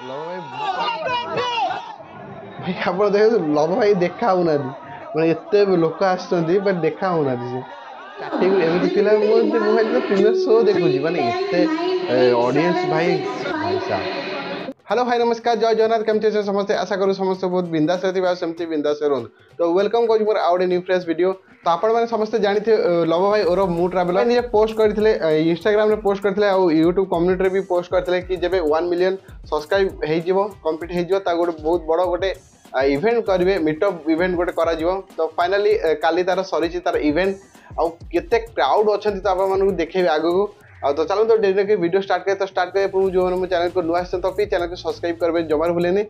ଲବ ଭାଇ ଭାଇ ଆପଣ ଦେଖନ୍ତୁ ଲବ ଭାଇ ଦେଖା ହଉନାହାନ୍ତି ମାନେ ଏତେ ଲୋକ ଆସୁଛନ୍ତି ବଟ୍ ଦେଖା ହଉନାହାନ୍ତି ସେ ଷ୍ଟାର୍ଟିଂ ଏମିତି ଥିଲା ମୁଁ ଭାଇ ପ୍ରିମିୟର ଶୋ ଦେଖୁଛି ମାନେ ଏତେ ଅଡିଏନ୍ସ ଭାଇ ଭାଇ ସାର୍ हेलो भाई नमस्कार जय जगन्नाथ केमती अच्छे समस्ते आशा करूँ समस्त बहुत बिंदास सेमती बिंदास रुहतु तो वेलकम करूँ मोर आउ न्यू फ्रेश वीडियो तो आपण मैंने समस्ते जानी लव भाई और मु ट्रावेलर निजे पोस्ट करते इंस्टाग्राम पोस्ट करते यूट्यूब कम्युनिटी भी पोस्ट करते कि जब 1 मिलियन सब्सक्राइब हो कंप्लीट हो गोटे बहुत बड़ गोटे इवेंट करेंगे मीटअप इवेंट गोटे करा तो फाइनाली काली तार सरी तार इवेंट आउ केते क्राउड अच्छा तो आप देखे आगू तो चलो तो डेरी के वीडियो स्टार्ट करें तो स्टार्ट करें जो मैंने चैनल को नुआ तो प्लीज चैनल को सब्सक्राइब करेंगे जमार भूलेनी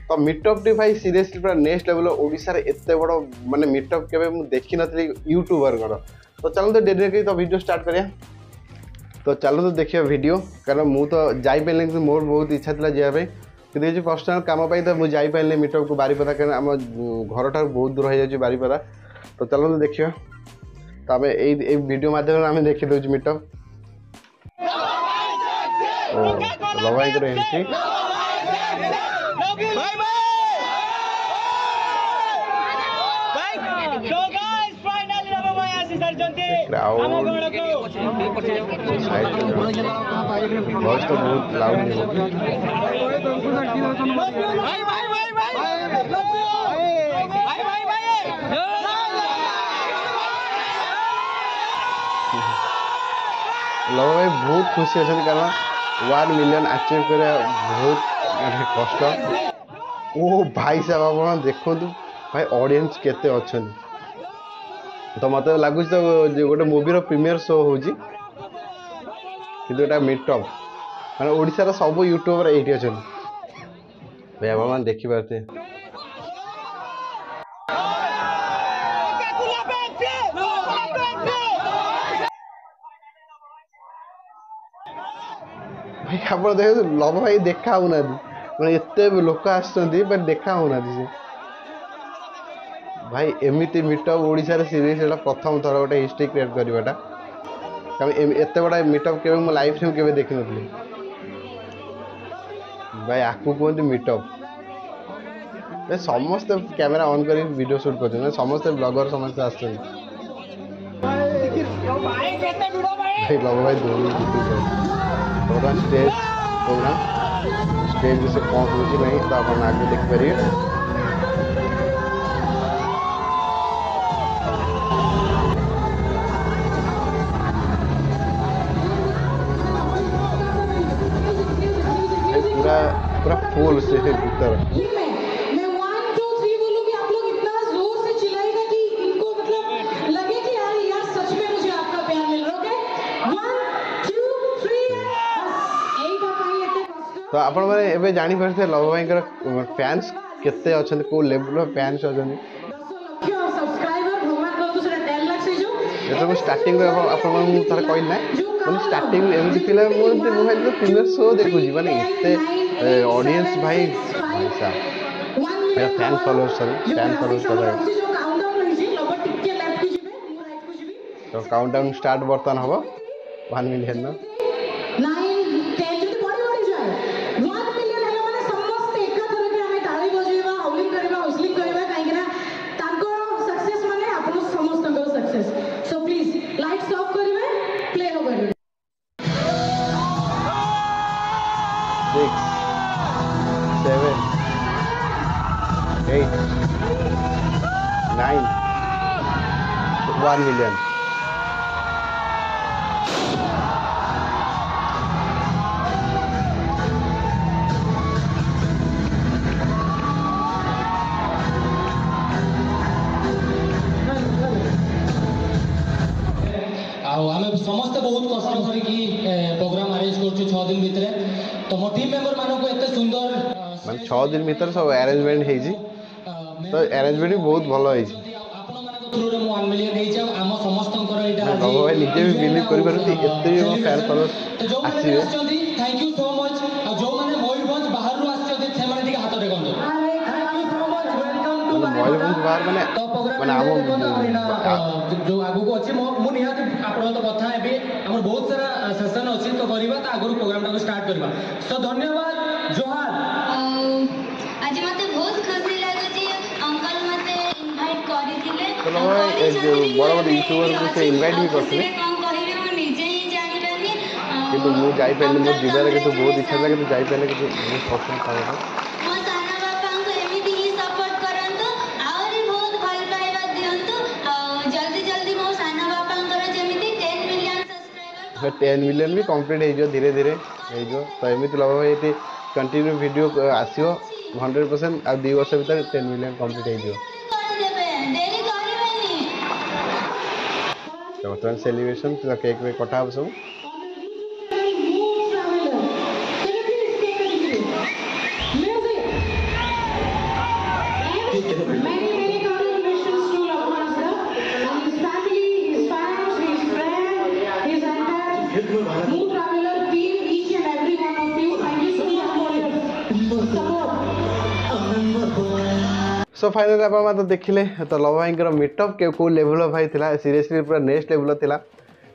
तो मीटअप टी भाई सीरियसली पूरा नेक्स्ट लेवल ओडिशा रे एते बड़ माने मीटअप केबे मु देखि नथली यूट्यूबर गण तो चलो तो डेरी के तो वीडियो स्टार्ट करिया तो चलो तो देखिए वीडियो कारण मु तो जाई पेले मोर बहुत इच्छा था जाबे कि पर्सनल काम तो मुझे जापारे मीटअप को बारीपदा कारण आम घर ठार बहुत दूर हो जाए बारीपदा तो चलो तो देखिए तो आम ये वीडियो माध्यम आम देखी दूँ मीटअप लव एंट्री वॉइस तो बहुत लाउड लव भाई बहुत खुशी अच्छा कारण 1 मिलियन अचीव कर बहुत कष्ट ओ भाई साहब आप देखु भाई ऑडियंस केते अच्छा तो मत लगुच तो गोटे मूवी प्रीमियर शो हो मीटअप मैंने ओडिशा सब यूट्यूबर ये अच्छा भाई आप देखिपारे भाई आप देखो लव भाई देखा मैंने एते लोक आसुँच बट देखा से भाई एमती मीटअप ओडिशा रे सीरीज एटा प्रथम थर गोटे हिस्ट्री क्रिएट करवाटा कारण एत बड़ा मीटअप के मो लाइफ में केवे देखी नी भाई आपको कहते मीटअप समस्ते कैमेरा ऑन कर वीडियो शूट कर समस्ते ब्लॉगर समस्ते आस लव भाई प्रोग्राम स्टेज विषय कौन हो नहीं तो आप आगे देखिपारे पूरा पूरा फुल से भीतर तो आपण मैंने एबे जानी पारथे लव भाई फैंस केते अच्छा को लेवल फैंस अच्छा जो स्टार्टिंग थर कहली ना मैंने स्टार्टिंग एमती था मुझे भाई प्रीमियर शो देखुची माने एते ऑडियंस भाई भाई साहब फैन फॉलोअर्स तो काउंटडाउन स्टार्ट बर्तमान हम 1 मिलियन Eight, 9, 1 million. आम समस्ते बहुत कष्ट करके प्रोग्राम अरेंज कर 6 दिन भितर तो मो टीम मेंबर मानक एत सुंदर मान 6 दिन भीतर सब अरेंजमेंट है तो अरेंजमेंट भी बहुत भल है भाई निजे भी बिलीव कर फैन फॉलोअर्स आसिबे थैंक यू सो मच जो माने मयूरभंज बाहर रु आछते से माने हाथ टेकंतो मयूरभंज बाहर माने ମାନେ ଆମ जो आगु को अच्छे मु निहाती आपण तो कथा हेबे हमर बहुत सारा सेशन अछि तो करबा त आगु प्रोग्राम को स्टार्ट करबा सो धन्यवाद जोहार आज मते बहुत खुशी लागो जी अंकल मते इनवाइट करिथिले तो भाई जो बड़ बड़ यूट्यूबर को से इनवाइट भी करथिले कोन कहिबे मु निजे ही जानि रहनी किंतु मु जाई पहिले मो जिबार के तो बहुत इच्छा था कि जाई पहिले कि बहुत पसंद था मो साना बापा को एमिति ही सपोर्ट करंतु आउरी बहुत भल पाइबा दियंतु जल्दी जल्दी मो साना बापा को जेमिति 10 मिलियन सब्सक्राइबर 10 मिलियन भी कंप्लीट हो धीरे धीरे हो तो एमती लभ भाई ये कंटिन्यू वीडियो आसो 100% आ 2 वर्ष भीतर 10 मिलियन कंप्लीट हो बर्तमान सेलिब्रेशन केक में कटा सब Many congratulations to Lavan sir and his family, his fans, his friends, his entire Mood Traveler team, each and every one of you. Thank you so much for your support. So finally आप देखिले तो love भाई meetup के कौ level भाई था seriously पूरा next level था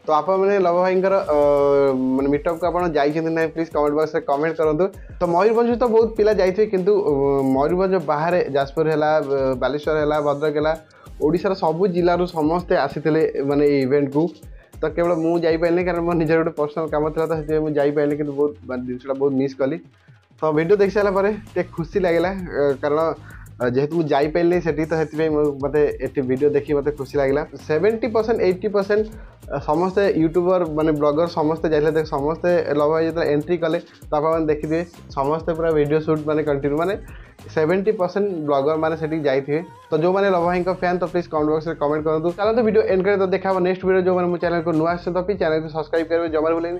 तो आप मैंने लव भाई मैं मीटअप को आप जाइए ना प्लीज कमेंट बॉक्स में कमेंट करूँ तो मयूरभंज तो बहुत पिला जाइए किंतु मयूरभंज बाहर जाजपुर है बालेश्वर है भद्रक है ओडिशार सब जिलूर समस्ते आसी माने इवेंट को तो केवल मुझे जापारे कारण मोर निजर गोटे पर्सनल काम था तो मुझे जापारे कि बहुत जिनसा बहुत मिस कली तो वीडियो देख सारापर खुशी लगे कारण जेहेतु मुझे जापारे से मत वीडियो देखी मत खुशी लगे 70% 80% समस्ते यूट्यूबर माने ब्लॉगर समस्ते जाते समस्ते लव भाई जो एंट्री कले तो आप देखिए समस्ते पूरा वीडियो शूट माने कंटिन्यू माने 70% ब्लॉगर माने सेठी जाइए तो जो मैंने लव भाई फैन तो प्लीज कमेंट बॉक्स में कमेंट करूँ चलो तो वीडियो एंड कर तो देखा नेक्स्ट वीडियो जो मैंने चैनल को नुआ आस तो प्लीज चैनल को सब्सक्राइब करेंगे जमार भूलें।